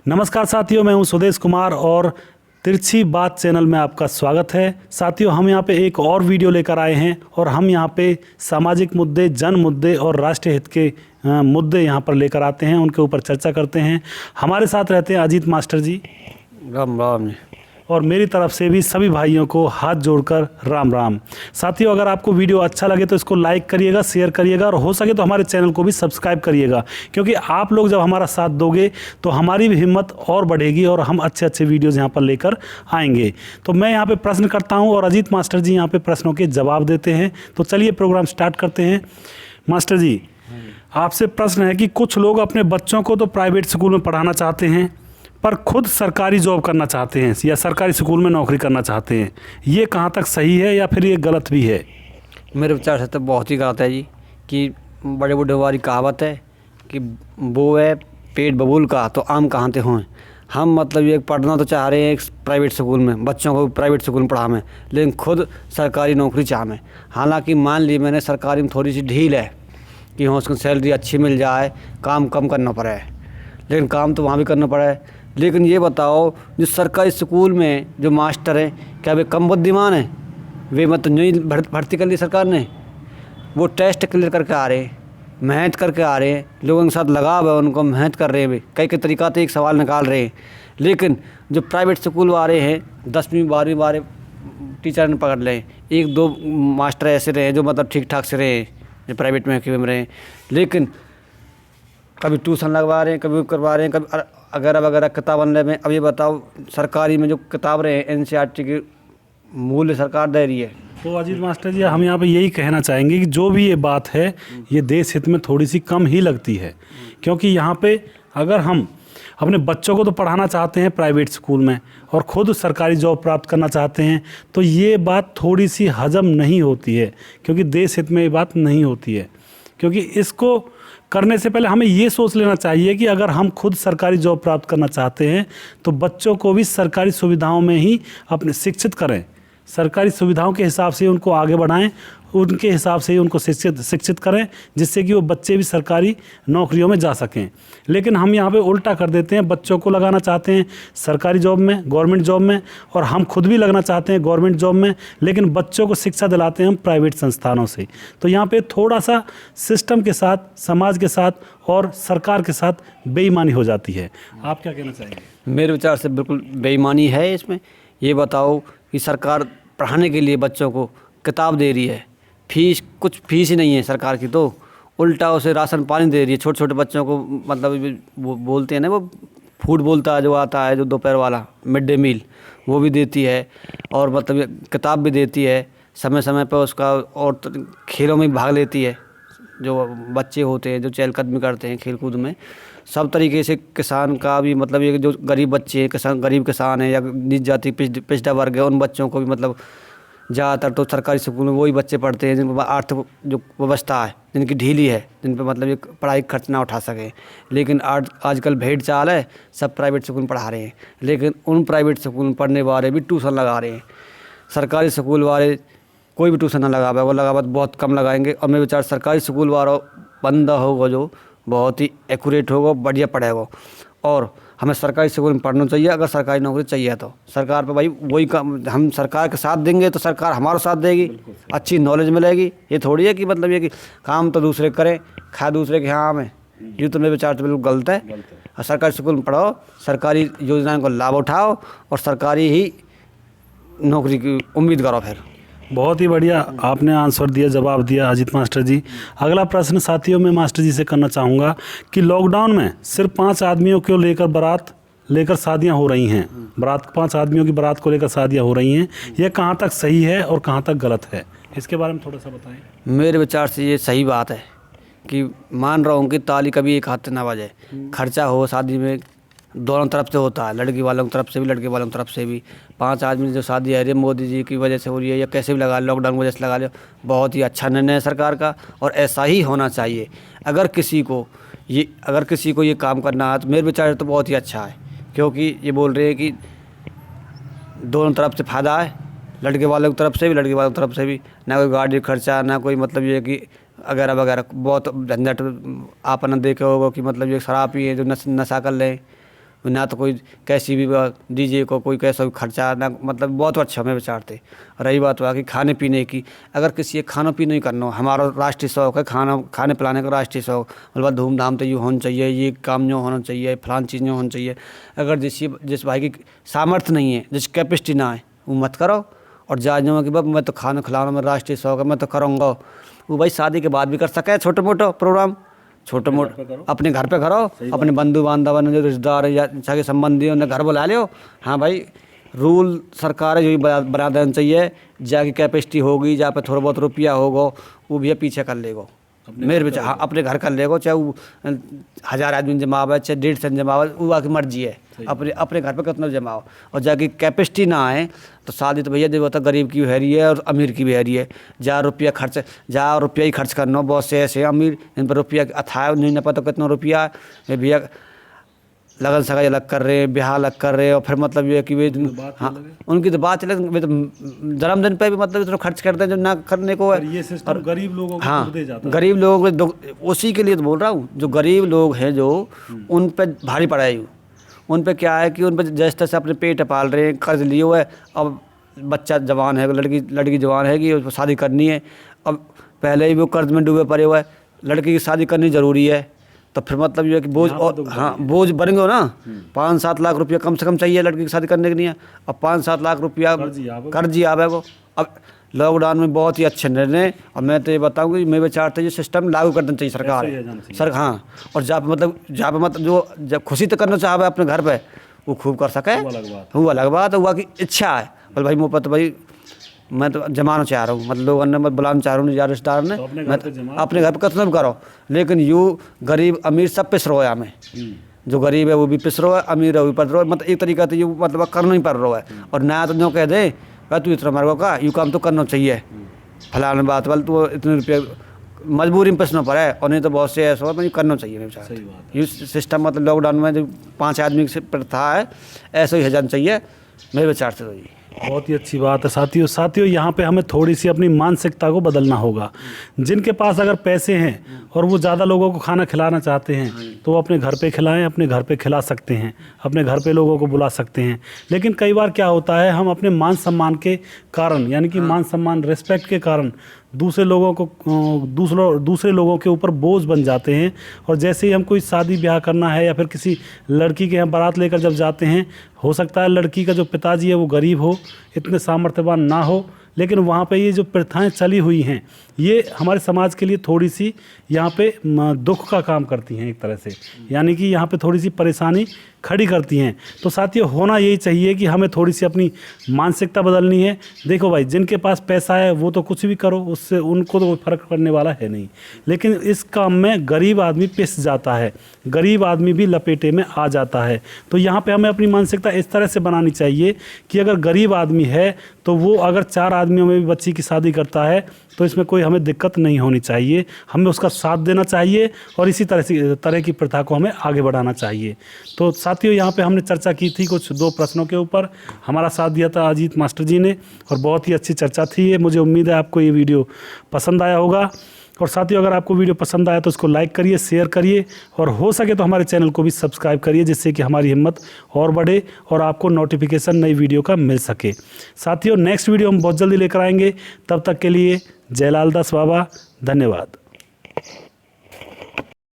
नमस्कार साथियों, मैं हूं सुदेश कुमार और तिरछी बात चैनल में आपका स्वागत है। साथियों, हम यहां पे एक और वीडियो लेकर आए हैं और हम यहां पे सामाजिक मुद्दे, जन मुद्दे और राष्ट्रीय हित के मुद्दे यहां पर लेकर आते हैं, उनके ऊपर चर्चा करते हैं। हमारे साथ रहते हैं अजीत मास्टर जी। राम राम जी। और मेरी तरफ से भी सभी भाइयों को हाथ जोड़कर राम राम। साथियों, अगर आपको वीडियो अच्छा लगे तो इसको लाइक करिएगा, शेयर करिएगा और हो सके तो हमारे चैनल को भी सब्सक्राइब करिएगा, क्योंकि आप लोग जब हमारा साथ दोगे तो हमारी भी हिम्मत और बढ़ेगी और हम अच्छे अच्छे वीडियोज़ यहाँ पर लेकर आएंगे। तो मैं यहाँ पर प्रश्न करता हूँ और अजीत मास्टर जी यहाँ पर प्रश्नों के जवाब देते हैं। तो चलिए प्रोग्राम स्टार्ट करते हैं। मास्टर जी, आपसे प्रश्न है कि कुछ लोग अपने बच्चों को तो प्राइवेट स्कूल में पढ़ाना चाहते हैं पर खुद सरकारी जॉब करना चाहते हैं या सरकारी स्कूल में नौकरी करना चाहते हैं। ये कहाँ तक सही है या फिर ये गलत भी है? मेरे विचार से तो बहुत ही गलत है जी। कि बड़े बूढ़े वाली कहावत है कि वो है पेट बबूल का तो आम कहाँ से हों। हम मतलब ये पढ़ना तो चाह रहे हैं एक प्राइवेट स्कूल में, बच्चों को प्राइवेट स्कूल में पढ़ा में, लेकिन खुद सरकारी नौकरी चाह में। हालांकि मान ली मैंने सरकारी में थोड़ी सी ढील है कि हाँ उसको सैलरी अच्छी मिल जाए, काम कम करना पड़े, लेकिन काम तो वहाँ भी करना पड़े। लेकिन ये बताओ, जो सरकारी स्कूल में जो मास्टर हैं क्या वे कम बुद्धिमान हैं? वे मतलब नहीं भर्ती कर ली सरकार ने, वो टेस्ट क्लियर करके आ रहे हैं, मेहनत करके आ रहे हैं, लोगों के साथ लगाव है, उनको मेहनत कर रहे हैं, वे कई कई तरीक़ा से एक सवाल निकाल रहे हैं। लेकिन जो प्राइवेट स्कूल वाले हैं 10वीं 12वीं वाले टीचर ने पकड़ लें, एक दो मास्टर ऐसे रहे जो मतलब ठीक ठाक से रहे, जो प्राइवेट में रहे, लेकिन कभी ट्यूशन लगवा रहे हैं, कभी करवा रहे हैं, कभी अगर वगैरह किताब बनने में। अब ये बताओ, सरकारी में जो किताब रहे हैं एनसीईआरटी की मूल्य सरकार दे रही है। तो अजीत मास्टर जी, हम यहाँ पे यही कहना चाहेंगे कि जो भी ये बात है ये देश हित में थोड़ी सी कम ही लगती है, क्योंकि यहाँ पे अगर हम अपने बच्चों को तो पढ़ाना चाहते हैं प्राइवेट स्कूल में और ख़ुद सरकारी जॉब प्राप्त करना चाहते हैं, तो ये बात थोड़ी सी हजम नहीं होती है, क्योंकि देश हित में ये बात नहीं होती है। क्योंकि इसको करने से पहले हमें ये सोच लेना चाहिए कि अगर हम खुद सरकारी जॉब प्राप्त करना चाहते हैं तो बच्चों को भी सरकारी सुविधाओं में ही अपने शिक्षित करें, सरकारी सुविधाओं के हिसाब से उनको आगे बढ़ाएं, उनके हिसाब से ही उनको शिक्षित करें, जिससे कि वो बच्चे भी सरकारी नौकरियों में जा सकें। लेकिन हम यहाँ पे उल्टा कर देते हैं, बच्चों को लगाना चाहते हैं सरकारी जॉब में, गवर्नमेंट जॉब में, और हम खुद भी लगना चाहते हैं गवर्नमेंट जॉब में, लेकिन बच्चों को शिक्षा दिलाते हैं हम प्राइवेट संस्थानों से। तो यहाँ पे थोड़ा सा सिस्टम के साथ, समाज के साथ और सरकार के साथ बेईमानी हो जाती है। आप क्या कहना चाहेंगे? मेरे विचार से बिल्कुल बेईमानी है इसमें। ये बताओ कि सरकार पढ़ाने के लिए बच्चों को किताब दे रही है, फीस कुछ फीस ही नहीं है सरकार की, तो उल्टा उसे राशन पानी दे रही है। छोटे छोटे बच्चों को मतलब वो बोलते हैं ना, वो फूड बोलता है जो आता है, जो दोपहर वाला मिड डे मील, वो भी देती है और मतलब किताब भी देती है समय समय पर उसका, और खेलों में भाग लेती है। जो बच्चे होते हैं जो चहलकदमी करते हैं खेल कूद में, सब तरीके से किसान का भी मतलब ये जो गरीब बच्चे हैं, किसान गरीब किसान है या नीच जाति पिछड़ा वर्ग है, उन बच्चों को भी मतलब ज़्यादातर तो सरकारी स्कूल में वही बच्चे पढ़ते हैं जिनको आर्थिक जो व्यवस्था है, जिनकी ढीली है, जिन पर मतलब ये पढ़ाई खर्च ना उठा सकें। लेकिन आजकल भेड़ चाल है, सब प्राइवेट स्कूल में पढ़ा रहे हैं, लेकिन उन प्राइवेट स्कूल में पढ़ने वाले भी ट्यूशन लगा रहे हैं। सरकारी स्कूल वाले कोई भी ट्यूशन ना लगावे, वो लगावा तो बहुत कम लगाएंगे। और मेरे विचार सरकारी स्कूल वाला बंदा होगा जो बहुत ही एक्यूरेट होगा, बढ़िया पढ़ेगा। और हमें सरकारी स्कूल में पढ़ना चाहिए। अगर सरकारी नौकरी चाहिए तो सरकार पे भाई वही काम, हम सरकार के साथ देंगे तो सरकार हमारा साथ देगी, अच्छी नॉलेज मिलेगी। ये थोड़ी है कि मतलब ये कि काम तो दूसरे करें, खा दूसरे के यहाँ में। ये तो मेरे विचार से बिल्कुल गलत है। और सरकारी स्कूल में पढ़ो, सरकारी योजनाओं को लाभ उठाओ और सरकारी ही नौकरी की उम्मीद करो। फिर बहुत ही बढ़िया आपने आंसर दिया, जवाब दिया अजीत मास्टर जी। अगला प्रश्न साथियों मैं मास्टर जी से करना चाहूँगा कि लॉकडाउन में सिर्फ 5 आदमियों को लेकर शादियाँ हो रही हैं, 5 आदमियों की बारात को लेकर शादियाँ हो रही हैं, यह कहाँ तक सही है और कहाँ तक गलत है? इसके बारे में थोड़ा सा बताएं। मेरे विचार से ये सही बात है कि मान रहा हूँ कि ताली कभी एक हाथ से ना बजे। खर्चा हो शादी में दोनों तरफ से होता है, लड़की वालों की तरफ से भी, लड़के वालों की तरफ से भी। 5 आदमी जो शादी है अरे मोदी जी की वजह से हो रही है या कैसे भी लगा, लॉकडाउन की वजह से लगा लिया, बहुत ही अच्छा निर्णय है सरकार का और ऐसा ही होना चाहिए। अगर किसी को ये काम करना है तो मेरे विचार से तो बहुत ही अच्छा है, क्योंकि ये बोल रहे हैं कि दोनों तरफ से फ़ायदा है, लड़के वालों की तरफ से भी, लड़के वालों की तरफ से भी। ना कोई गाड़ी खर्चा, ना कोई मतलब ये कि वगैरह वगैरह बहुत झंझट आपने देखे होगा कि मतलब ये शराब पिए जो नशा कर लें, ना तो कोई कैसी भी डीजे को कोई कैसा भी खर्चा ना, मतलब बहुत अच्छा हमें विचार थे। रही बात हुआ कि खाने पीने की, अगर किसी एक खाना पीना ही करना हो, हमारा राष्ट्रीय शौक है खाने पिलाने का राष्ट्रीय शौक, मतलब धूमधाम तो ये होना चाहिए, ये काम जो होना चाहिए, फलान चीज़ें होनी चाहिए। अगर जिस भाई की सामर्थ्य नहीं है, जिस कैपेसिटी ना है, वो मत करो। और जाओ कि बाबा मैं तो खाना खिलाना मेरा राष्ट्रीय शौक है, मैं तो करूँगा, वो भाई शादी के बाद भी कर सके छोटे मोटे प्रोग्राम, छोटे मोटे अपने घर पे करो, अपने बंधु बांधव जो रिश्तेदार या सगे संबंधी उन्हें घर बुला लियो। हाँ भाई, रूल सरकार है जो बना देना चाहिए, जाके कैपेसिटी होगी, जहाँ पे थोड़ा बहुत रुपया होगा वो भी पीछे कर लेगा मेरे बच्चे। हाँ, अपने घर कर लेगा, चाहे वो 1000 आदमी जमावे चाहे 150 जमावे, वो आपकी मर्जी है, अपने घर पे कितना जमाओ। और जाके कैपेसिटी ना आए तो शादी तो भैया देखो, गरीब की भी है रही है और अमीर की भी है रही है। जहाँ रुपया ही खर्च करना, बहुत से ऐसे अमीर इन पर रुपया अथाह नहीं पता कितना रुपया है भैया, लगन सगाई अलग कर रहे हैं, ब्याह अलग कर रहे हैं, और फिर मतलब ये है कि वे हाँ उनकी तो बात चले, वे तो जन्मदिन पे भी मतलब इतना खर्च करते हैं जो ना करने को है। ये सिस्टम गरीब लोगों को हाँ, दे जाता है। गरीब लोगों को उसी के लिए तो बोल रहा हूँ, जो गरीब लोग हैं जो उन पे भारी पड़ाई, उन पे क्या है कि उन पे जैसे तैसे अपने पेट पाल रहे हैं, कर्ज लिए हुए। अब बच्चा जवान है, लड़की जवान है कि उसको शादी करनी है, अब पहले ही वो कर्ज में डूबे पड़े हुए है, लड़की की शादी करनी ज़रूरी है, तो फिर मतलब ये है कि बोझ और हाँ बोझ बनेंगे ना। 5-7 लाख रुपया कम से कम चाहिए लड़की की शादी करने के लिए, अब 5-7 लाख रुपया कर्ज ही आवे वो। अब लॉकडाउन में बहुत ही अच्छे निर्णय, और मैं तो ये बताऊँ कि मेरे विचार से ये सिस्टम लागू कर देना चाहिए सरकार हाँ। और जहाँ पे मतलब जो जब खुशी तो करना चाहे अपने घर पे वो खूब कर सके, वो अलग बात है, हुआ की इच्छा है। बोल भाई मुँह पर तो भाई मैं तो जमाना चाह रहा हूँ, मतलब लोगों ने मैं बुलाना चाह रहा हूँ रिश्तेदार ने, मैं अपने घर पे कितना भी करो, लेकिन यूँ गरीब अमीर सब पिस रहा है हमें। जो गरीब है वो भी पिस रहा है, अमीर है वो भी पड़ रहा है, मतलब एक तरीका तो ये मतलब करना ही पड़ रहा है। और नया तो जो कह दे तू इतना मार्गो का यू काम तो करना चाहिए, फलाना बात वाल तो इतने रुपये मजबूरी में पिसना पड़ा है, और नहीं तो बहुत से ऐसा है करना चाहिए मेरे साथ। ये सिस्टम मतलब लॉकडाउन में जो 5 आदमी से प्रथा है ऐसा ही जाना चाहिए मेरे विचार से। तो ये बहुत ही अच्छी बात है साथियों यहाँ पे हमें थोड़ी सी अपनी मानसिकता को बदलना होगा। जिनके पास अगर पैसे हैं और वो ज़्यादा लोगों को खाना खिलाना चाहते हैं तो वो अपने घर पे खिलाएं, अपने घर पे खिला सकते हैं, अपने घर पे लोगों को बुला सकते हैं। लेकिन कई बार क्या होता है, हम अपने मान सम्मान के कारण, यानी कि मान सम्मान रिस्पेक्ट के कारण दूसरे लोगों के ऊपर बोझ बन जाते हैं। और जैसे ही हम कोई शादी ब्याह करना है या फिर किसी लड़की के यहाँ बारात लेकर जब जाते हैं, हो सकता है लड़की का जो पिताजी है वो गरीब हो, इतने सामर्थ्यवान ना हो, लेकिन वहाँ पे ये जो प्रथाएं चली हुई हैं ये हमारे समाज के लिए थोड़ी सी यहाँ पे दुख का काम करती हैं एक तरह से, यानी कि यहाँ पे थोड़ी सी परेशानी खड़ी करती हैं। तो साथियों होना यही चाहिए कि हमें थोड़ी सी अपनी मानसिकता बदलनी है। देखो भाई, जिनके पास पैसा है वो तो कुछ भी करो, उससे उनको तो कोई फ़र्क पड़ने वाला है नहीं, लेकिन इस काम में गरीब आदमी पिस जाता है, गरीब आदमी भी लपेटे में आ जाता है। तो यहाँ पे हमें अपनी मानसिकता इस तरह से बनानी चाहिए कि अगर गरीब आदमी है तो वो अगर 4 आदमियों में भी बच्ची की शादी करता है तो इसमें कोई हमें दिक्कत नहीं होनी चाहिए, हमें उसका साथ देना चाहिए और इसी तरह की प्रथा को हमें आगे बढ़ाना चाहिए। तो साथियों यहाँ पे हमने चर्चा की थी कुछ 2 प्रश्नों के ऊपर, हमारा साथ दिया था अजीत मास्टर जी ने और बहुत ही अच्छी चर्चा थी ये। मुझे उम्मीद है आपको ये वीडियो पसंद आया होगा। और साथियों अगर आपको वीडियो पसंद आया तो इसको लाइक करिए, शेयर करिए और हो सके तो हमारे चैनल को भी सब्सक्राइब करिए, जिससे कि हमारी हिम्मत और बढ़े और आपको नोटिफिकेशन नई वीडियो का मिल सके। साथियों नेक्स्ट वीडियो हम बहुत जल्दी लेकर आएंगे, तब तक के लिए जय लाल दास बाबा, धन्यवाद।